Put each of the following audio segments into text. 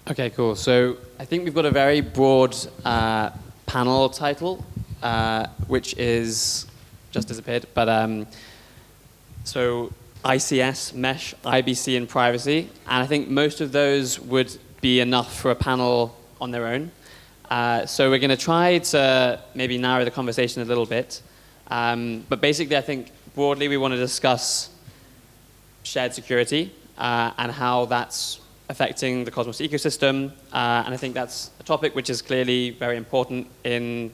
Okay, cool. So I think we've got a very broad panel title, which is just disappeared. But so ICS, Mesh, IBC, and Privacy. And I think most of those would be enough for a panel on their own. So we're going to try to maybe narrow the conversation a little bit. But basically, I think broadly we want to discuss shared security and how that's affecting the Cosmos ecosystem. And I think that's a topic which is clearly very important in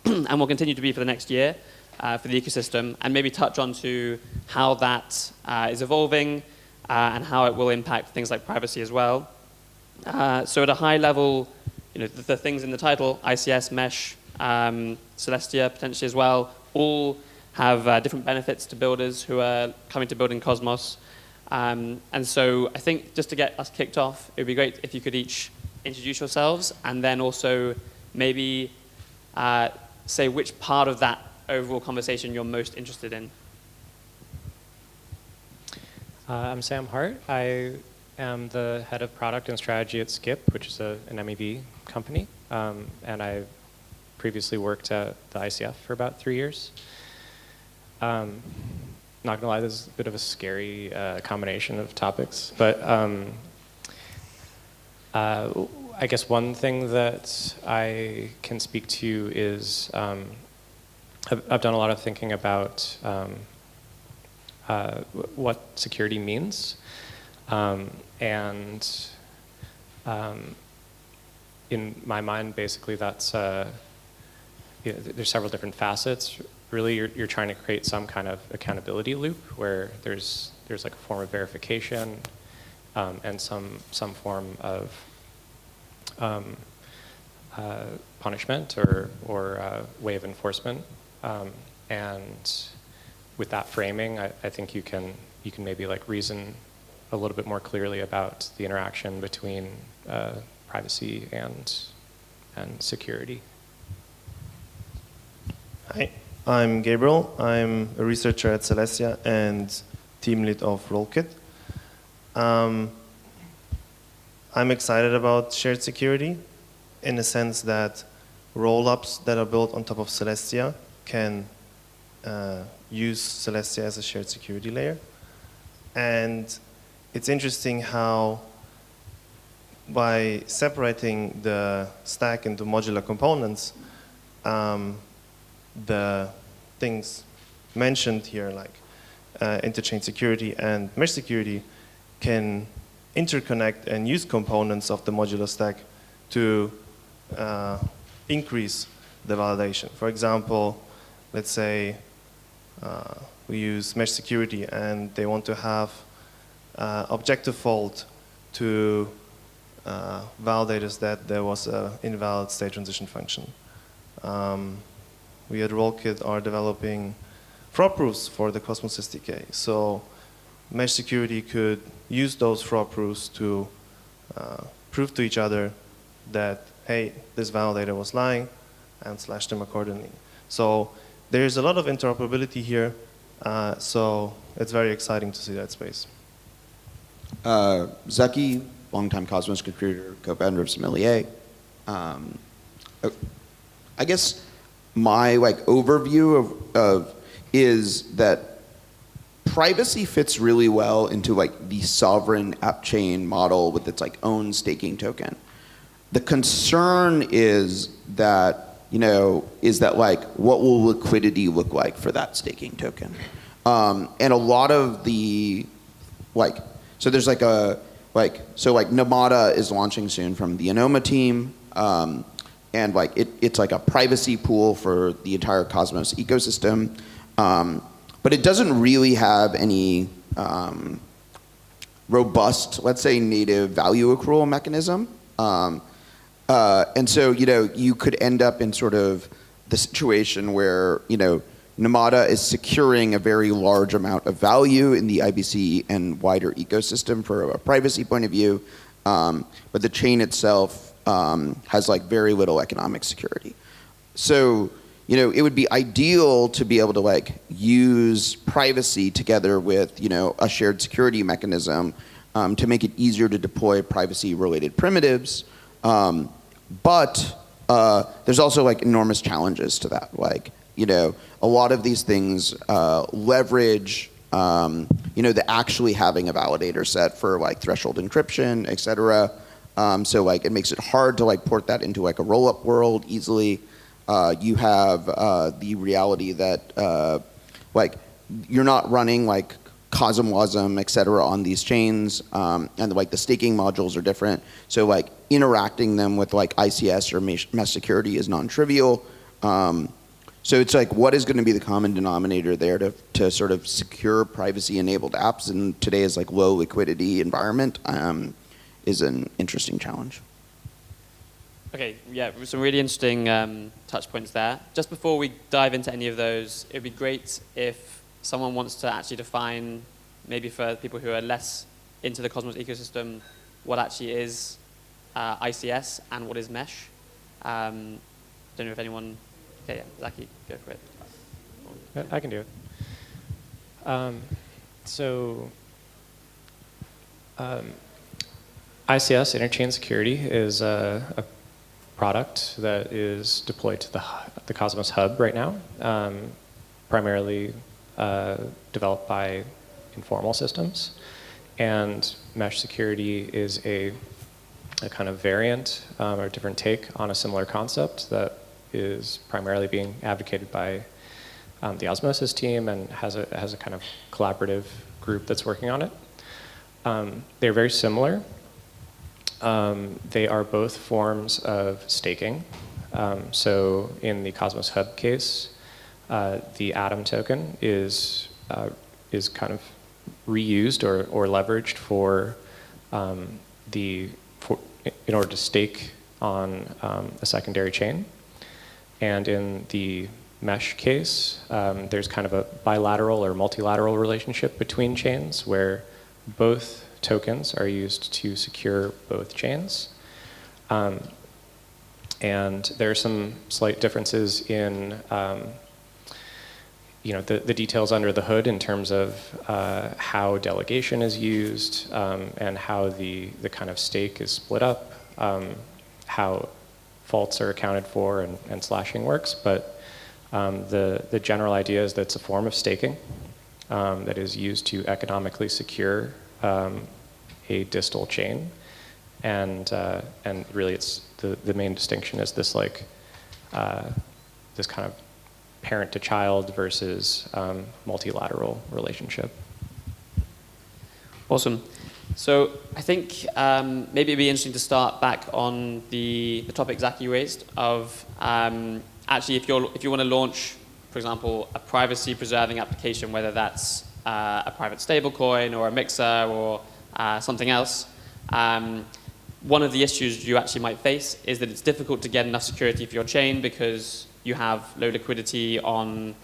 and will continue to be for the next year for the ecosystem, and maybe touch on to how that is evolving and how it will impact things like privacy as well. So at a high level, the things in the title, ICS, Mesh, Celestia potentially as well, all have different benefits to builders who are coming to building Cosmos. And so I think just to get us kicked off, it would be great if you could each introduce yourselves and then also maybe say which part of that overall conversation you're most interested in. I'm Sam Hart. I am the head of product and strategy at Skip, which is an MEV company. And I previously worked at the ICF for about 3 years. Not gonna lie, this is a bit of a scary combination of topics, but I guess one thing that I can speak to is I've done a lot of thinking about what security means, and in my mind, basically, that's there's several different facets. Really, you're trying to create some kind of accountability loop where there's like a form of verification and some form of punishment or way of enforcement. And with that framing, I think you can maybe like reason a little bit more clearly about the interaction between privacy and security. Hi, I'm Gabriel. I'm a researcher at Celestia and team lead of Rollkit. I'm excited about shared security in the sense that roll-ups that are built on top of Celestia can use Celestia as a shared security layer. And it's interesting how by separating the stack into modular components, the things mentioned here, like interchain security and mesh security, can interconnect and use components of the modular stack to increase the validation. For example, let's say we use mesh security and they want to have objective fault to validate us that there was an invalid state transition function. We at Rollkit are developing fraud proofs for the Cosmos SDK. So mesh security could use those fraud proofs to prove to each other that, hey, this validator was lying, and slash them accordingly. So there's a lot of interoperability here. So it's very exciting to see that space. Zaki, longtime Cosmos contributor, co-founder of Sommelier. I guess my overview of is that privacy fits really well into the sovereign app chain model with its own staking token. The concern is that what will liquidity look like for that staking token? And a lot of the so there's Namada is launching soon from the Anoma team. And it's like a privacy pool for the entire Cosmos ecosystem. But it doesn't really have any robust, let's say, native value accrual mechanism. And so, you could end up in sort of the situation where, Namada is securing a very large amount of value in the IBC and wider ecosystem for a privacy point of view. But the chain itself has very little economic security. So, it would be ideal to be able to use privacy together with, a shared security mechanism to make it easier to deploy privacy-related primitives. But there's also like enormous challenges to that. Like, you know, a lot of these things leverage, you know, the actually having a validator set for like threshold encryption, et cetera. So like it makes it hard to like port that into like a roll-up world easily. You have the reality that like you're not running like COSM, et cetera, on these chains, and like the staking modules are different. So like interacting them with like ICS or mesh security is non-trivial. So it's like, what is going to be the common denominator there to sort of secure privacy-enabled apps in today's like low liquidity environment is an interesting challenge. Okay, yeah, some really interesting touch points there. Just before we dive into any of those, it would be great if someone wants to actually define, maybe for people who are less into the Cosmos ecosystem, what actually is ICS and what is mesh. Don't know if anyone, okay, yeah, Zaki, go for it. Yeah, I can do it. ICS, Interchain Security, is a product that is deployed to the Cosmos Hub right now, primarily developed by Informal Systems. And mesh security is a kind of variant or a different take on a similar concept that is primarily being advocated by the Osmosis team and has a kind of collaborative group that's working on it. They're very similar. They are both forms of staking. So in the Cosmos Hub case, the Atom token is kind of reused or leveraged in order to stake on a secondary chain. And in the mesh case, there's kind of a bilateral or multilateral relationship between chains where both tokens are used to secure both chains. And there are some slight differences in the details under the hood in terms of how delegation is used and how the kind of stake is split up, how faults are accounted for and slashing works. But the general idea is that it's a form of staking that is used to economically secure a distal chain. And really it's the main distinction is this like this kind of parent to child versus multilateral relationship. Awesome. So I think maybe it'd be interesting to start back on the topic Zaki raised of actually if you want to launch, for example, a privacy preserving application, whether that's a private stablecoin or a mixer or something else, one of the issues you actually might face is that it's difficult to get enough security for your chain because you have low liquidity on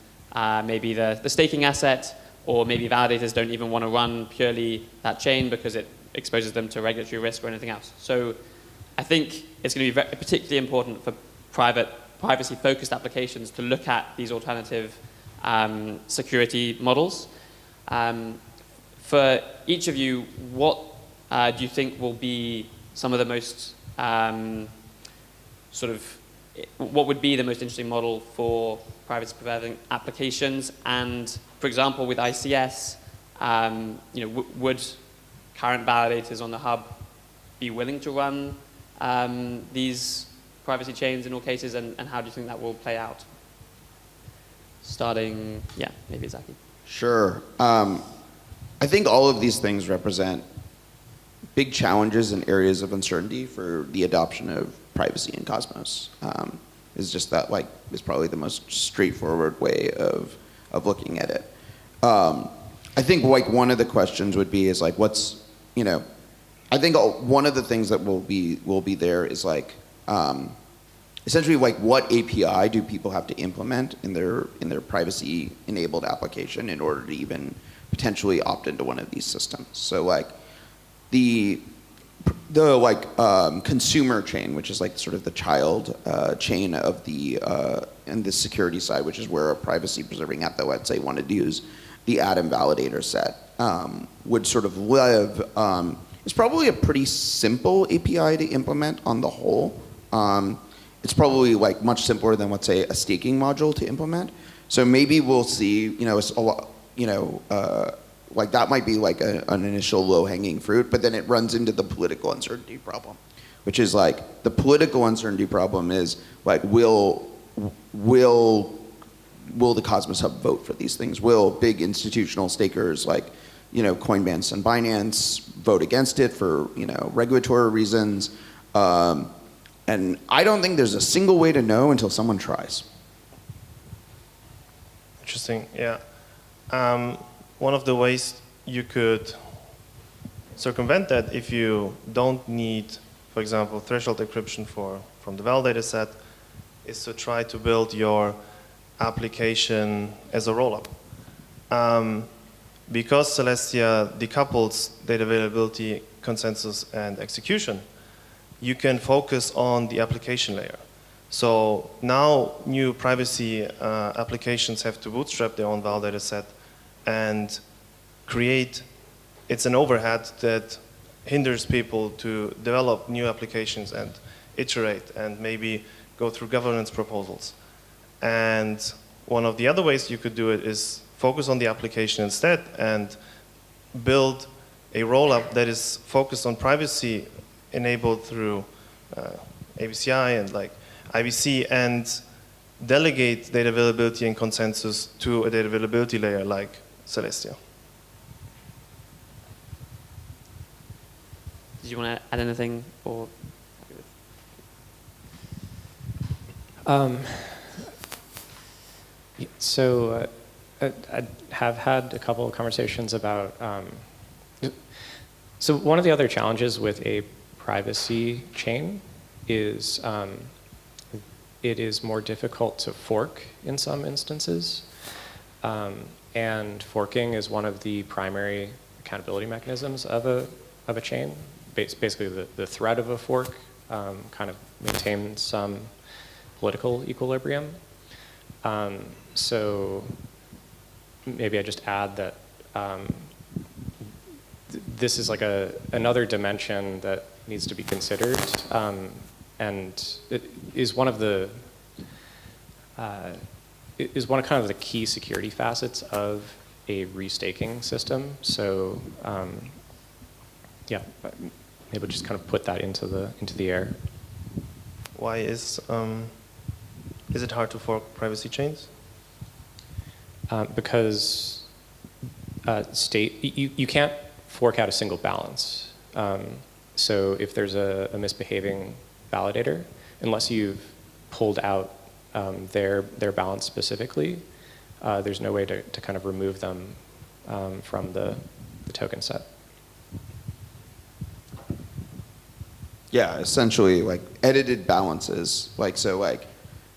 maybe the staking asset, or maybe validators don't even want to run purely that chain because it exposes them to regulatory risk or anything else. So I think it's going to be particularly important for privacy-focused applications to look at these alternative security models. For each of you, what do you think will be some of the most what would be the most interesting model for privacy-preserving applications? And for example, with ICS, would current validators on the hub be willing to run these privacy chains in all cases, and how do you think that will play out? Starting, yeah, maybe Zaki. Sure. I think all of these things represent big challenges and areas of uncertainty for the adoption of privacy in Cosmos. Is just that is probably the most straightforward way of looking at it. I think one of the questions would be is what's, I think one of the things that will be there is essentially what API do people have to implement in their privacy enabled application in order to even potentially opt into one of these systems. So the consumer chain, which is sort of the child chain of and the security side, which is where a privacy preserving app that let's say wanted to use the Atom validator set would sort of live is probably a pretty simple API to implement on the whole. It's probably like much simpler than, let's say, a staking module to implement. So maybe we'll see, it's a lot, like that might be like an initial low-hanging fruit, but then it runs into the political uncertainty problem, which is like the political uncertainty problem is like will the Cosmos Hub vote for these things? Will big institutional stakers like Coinbase and Binance vote against it for regulatory reasons? And I don't think there's a single way to know until someone tries. Interesting, yeah. One of the ways you could circumvent that if you don't need, for example, threshold encryption from the validator set, is to try to build your application as a rollup. Because Celestia decouples data availability, consensus, and execution, you can focus on the application layer. So now new privacy applications have to bootstrap their own validator set and create, it's an overhead that hinders people to develop new applications and iterate and maybe go through governance proposals. And one of the other ways you could do it is focus on the application instead and build a rollup that is focused on privacy enabled through ABCI and like IBC and delegate data availability and consensus to a data availability layer like Celestia. Did you want to add anything or? So I have had a couple of conversations about, so one of the other challenges with a privacy chain is it is more difficult to fork in some instances. And forking is one of the primary accountability mechanisms of a chain. Basically, the threat of a fork kind of maintains some political equilibrium. So maybe I just add that this is like another dimension that needs to be considered, and it is one of the kind of the key security facets of a restaking system. So yeah, maybe we'll just kind of put that into the air. Why is it hard to fork privacy chains? Because you can't fork out a single balance. So if there's a misbehaving validator, unless you've pulled out their balance specifically, there's no way to kind of remove them from the token set. Yeah, essentially like edited balances. Like so like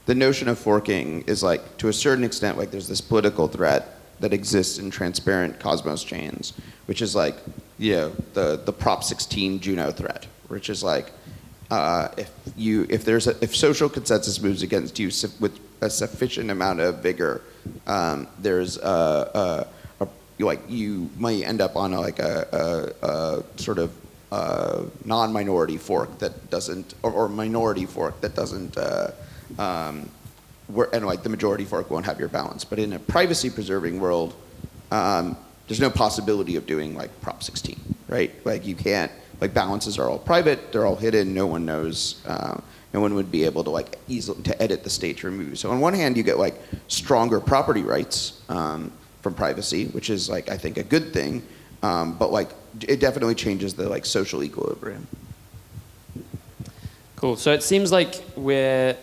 the notion of forking is like to a certain extent like there's this political threat that exists in transparent Cosmos chains, which is like the Prop 16 Juno threat, which is like if social consensus moves against you with a sufficient amount of vigor, there's like you might end up on a sort of non-minority fork that doesn't, or minority fork that doesn't, and like the majority fork won't have your balance. But in a privacy-preserving world, there's no possibility of doing like Prop 16, right? Like you can't, like balances are all private, they're all hidden, no one knows, no one would be able to like easily to edit the state to remove. So on one hand, you get like stronger property rights from privacy, which is like I think a good thing, but like it definitely changes the like social equilibrium. Cool. So it seems like we're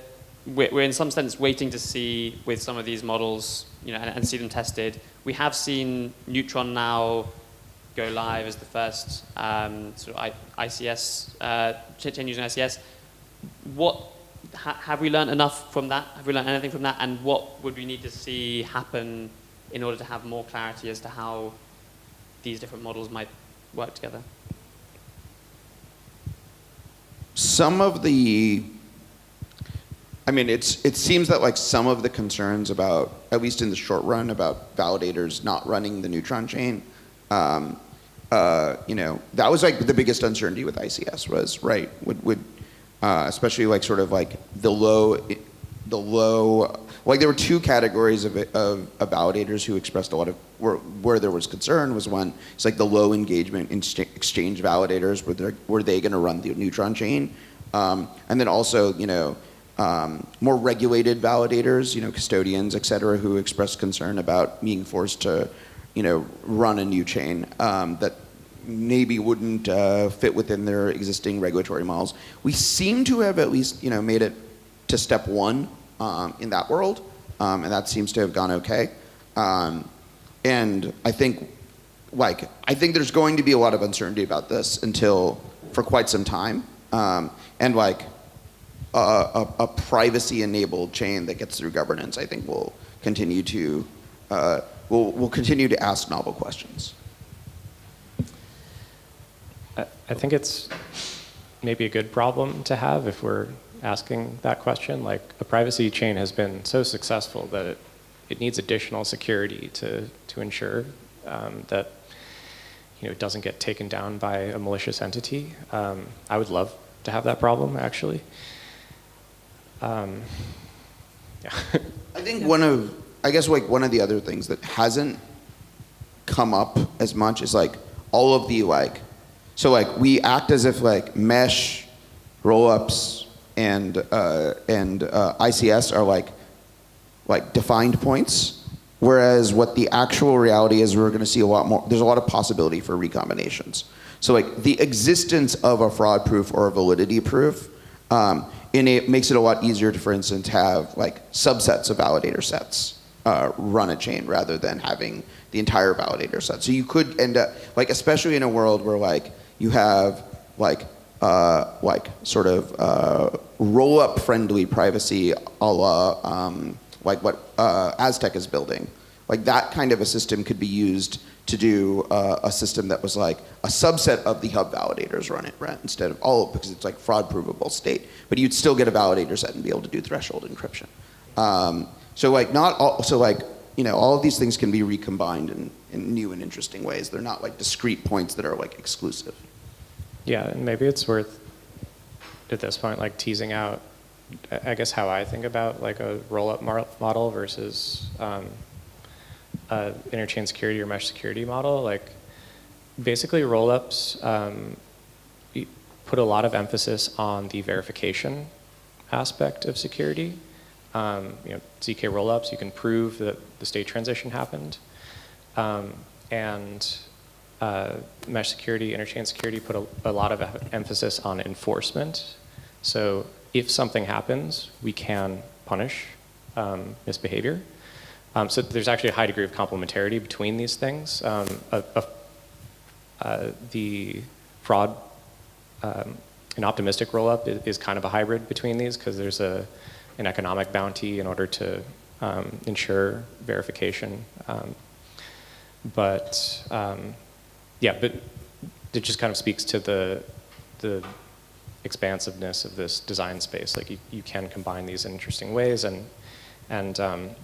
in some sense waiting to see with some of these models, and see them tested. We have seen Neutron now go live as the first sort of ICS chain using ICS. Have we learned enough from that? Have we learned anything from that? And what would we need to see happen in order to have more clarity as to how these different models might work together? Some of the, I mean, it seems that like some of the concerns about, at least in the short run, about validators not running the Neutron chain that was like the biggest uncertainty with ICS was, right, would especially like sort of like the low, like there were two categories of validators who expressed a lot of, where there was concern was one, it's like the low engagement exchange validators, were they going to run the neutron chain? And then also, more regulated validators, custodians, et cetera, who expressed concern about being forced to, run a new chain that maybe wouldn't fit within their existing regulatory models. We seem to have at least, made it to step one in that world, and that seems to have gone okay. And I think there's going to be a lot of uncertainty about this for quite some time. And like a privacy-enabled chain that gets through governance, I think will continue to ask novel questions. I think it's maybe a good problem to have if we're asking that question. Like, a privacy chain has been so successful that it needs additional security to ensure that it doesn't get taken down by a malicious entity. I would love to have that problem, actually. Yeah. I think one of the other things that hasn't come up as much is like all of the we act as if like mesh, rollups, and ICS are like defined points, whereas what the actual reality is, we're going to see a lot more. There's a lot of possibility for recombinations. So like the existence of a fraud proof or a validity proof, it makes it a lot easier to, for instance, have like subsets of validator sets run a chain rather than having the entire validator set. So you could end up especially in a world where you have sort of roll-up friendly privacy a la what Aztec is building. Like that kind of a system could be used to do a system that was like a subset of the hub validators run instead of all, because it's like fraud provable state. But you'd still get a validator set and be able to do threshold encryption. All of these things can be recombined in new and interesting ways. They're not like discrete points that are like exclusive. Yeah, and maybe it's worth at this point like teasing out, I guess, how I think about like a roll-up model versus interchain security or mesh security model. Like basically roll-ups put a lot of emphasis on the verification aspect of security. ZK roll-ups, you can prove that the state transition happened. And mesh security, interchain security put a lot of emphasis on enforcement. So if something happens, we can punish misbehavior. So there's actually a high degree of complementarity between these things. The fraud, an optimistic rollup is kind of a hybrid between these because there's an economic bounty in order to ensure verification. But it just kind of speaks to the expansiveness of this design space. Like you can combine these in interesting ways, and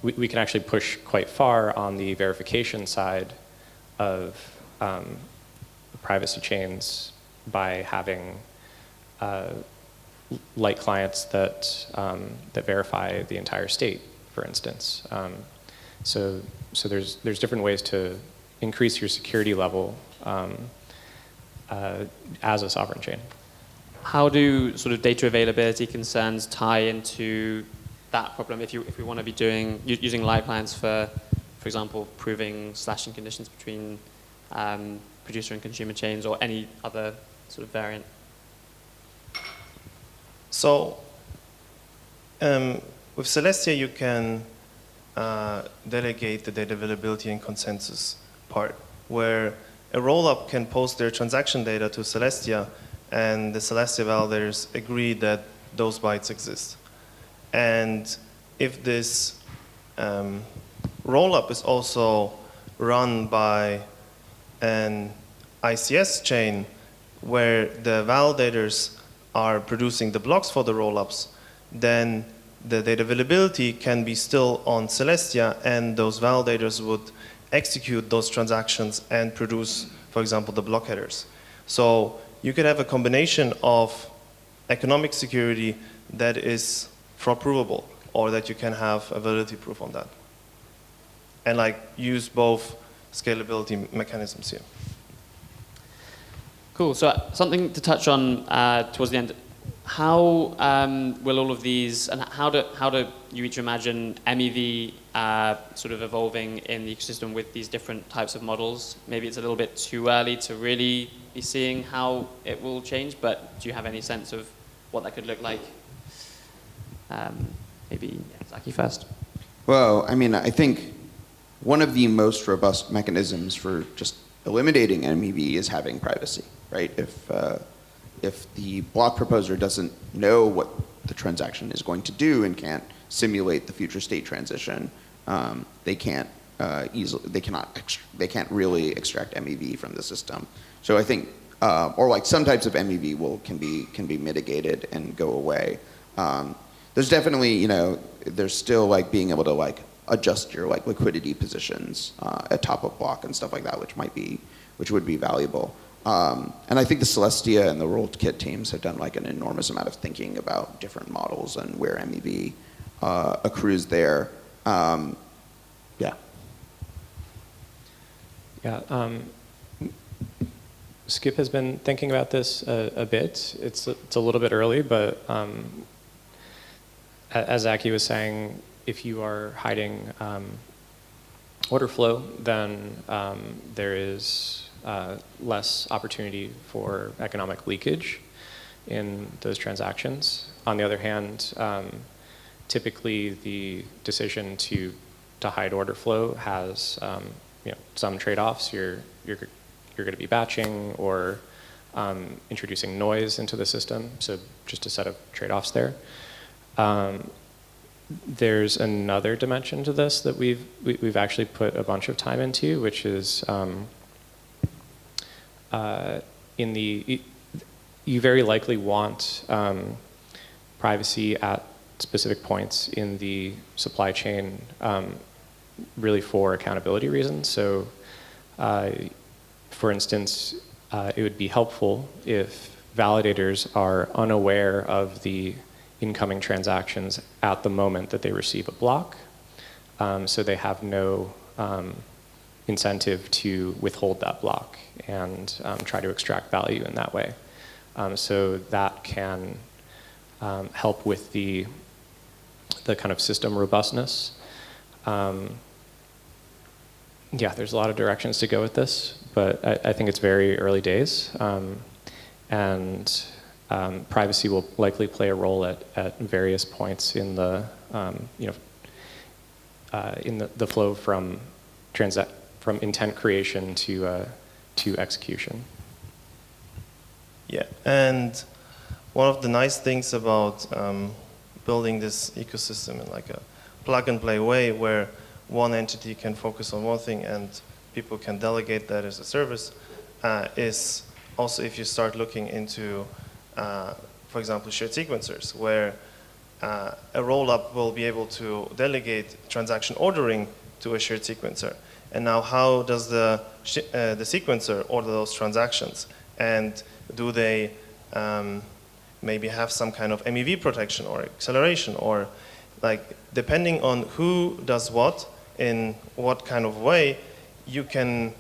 we can actually push quite far on the verification side of privacy chains by having light clients that verify the entire state, for instance. So there's different ways to increase your security level as a sovereign chain. How do sort of data availability concerns tie into that problem? If we want to be using light clients for example, proving slashing conditions between producer and consumer chains or any other sort of variant? So with Celestia, you can delegate the data availability and consensus part, where a rollup can post their transaction data to Celestia, and the Celestia validators agree that those bytes exist. And if this rollup is also run by an ICS chain where the validators are producing the blocks for the rollups, then the data availability can be still on Celestia, and those validators would execute those transactions and produce for example, the block headers. So you could have a combination of economic security that is fraud provable, or that you can have a validity proof on that. And like use both scalability mechanisms here. Cool. So something to touch on towards the end. How will all of these, and how do you each imagine MEV sort of evolving in the ecosystem with these different types of models? Maybe it's a little bit too early to really be seeing how it will change, but do you have any sense of what that could look like? Maybe Zaki first. Well, I mean, I think one of the most robust mechanisms for just eliminating MEV is having privacy, right? If the block proposer doesn't know what the transaction is going to do and can't simulate the future state transition, they can't really extract MEV from the system. So I think, or like some types of MEV can be mitigated and go away. There's definitely, there's still like being able to like adjust your like liquidity positions at top of block and stuff like that, which would be valuable. And I think the Celestia and the Rolled Kit teams have done like an enormous amount of thinking about different models and where MEV accrues there. Yeah. Yeah. Skip has been thinking about this a bit. It's a little bit early, but as Zaki was saying, if you are hiding order flow, then there is less opportunity for economic leakage in those transactions. On the other hand, typically the decision to hide order flow has some trade-offs. You're going to be batching or introducing noise into the system. So just a set of trade-offs there. There's another dimension to this that we've actually put a bunch of time into, which is you very likely want privacy at specific points in the supply chain, really for accountability reasons. So, for instance, it would be helpful if validators are unaware of the incoming transactions at the moment that they receive a block, so they have no incentive to withhold that block and try to extract value in that way. So that can help with the kind of system robustness. Yeah, there's a lot of directions to go with this, but I think it's very early days, and privacy will likely play a role at various points in the in the flow from intent creation to execution. Yeah, and one of the nice things about building this ecosystem in like a plug-and-play way, where one entity can focus on one thing and people can delegate that as a service, is also if you start looking into, for example, shared sequencers, where a roll-up will be able to delegate transaction ordering to a shared sequencer. And now how does the sequencer order those transactions? And do they maybe have some kind of MEV protection or acceleration, or like depending on who does what in what kind of way, you can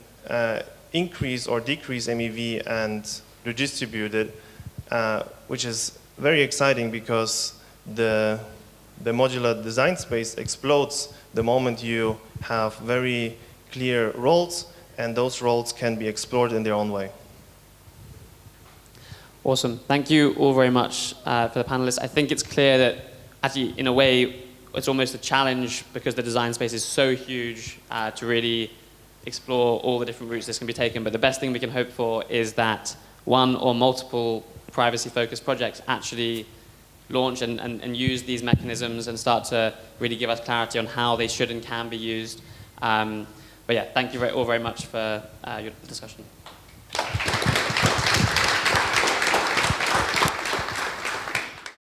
increase or decrease MEV and redistribute it, which is very exciting because the modular design space explodes the moment you have very clear roles, and those roles can be explored in their own way. Awesome. Thank you all very much for the panelists. I think it's clear that actually, in a way, it's almost a challenge because the design space is so huge to really explore all the different routes this can be taken. But the best thing we can hope for is that one or multiple privacy-focused projects actually launch and use these mechanisms and start to really give us clarity on how they should and can be used. But yeah, thank you all very much for your discussion.